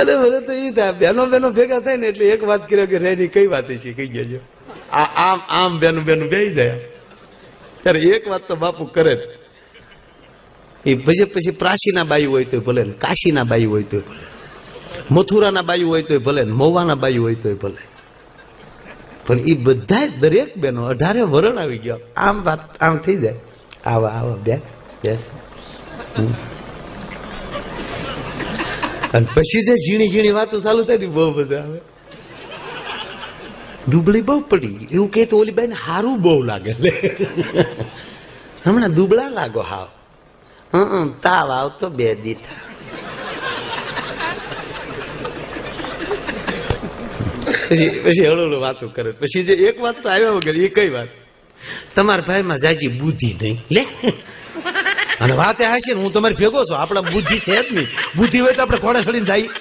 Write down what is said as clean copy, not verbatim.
અરે મને તો એ થાય, બેનો બેનો ભેગા થાય ને એટલે એક વાત કર્યો કે રેની કઈ વાત છે કઈ ગયો, આમ આમ બેનું બેનું બેસી જાય ત્યારે એક વાત તો બાપુ કરે જ. એ પછી પ્રાચીના બાયું હોય તો ભલે ને, કાશીના બાયું હોય તો ભલે, મથુરાના બાયું હોય તો ભલે ને, મહુવાના બાયું હોય તો ભલે, પણ એ બધા દરેક બેનો 18 વરણ આવી ગયો આમ વાત આમ થઈ જાય. આવા આવા બેસ અને પછી જે ઝીણી ઝીણી વાતો ચાલુ થાય ને બહુ મજા આવે. દુબળી બહુ પડી એવું કે તો ઓલી બાઈને હારું બહુ લાગે, હમણાં દુબળા લાગો હાવ, તાવ આવતો 2 દી પછી હળવું વાતો કરે. પછી જે એક વાત તો આવ્યા વગર એ કઈ વાત, તમારા ભાઈમાં જાજી બુદ્ધિ નહીં લે, અને વાત એ હાશે ને હું તમારી ભેગો છું, આપણા બુદ્ધિ છે જ નહીં, બુદ્ધિ હોય તો આપણે ઘોડે ચડીને જાય.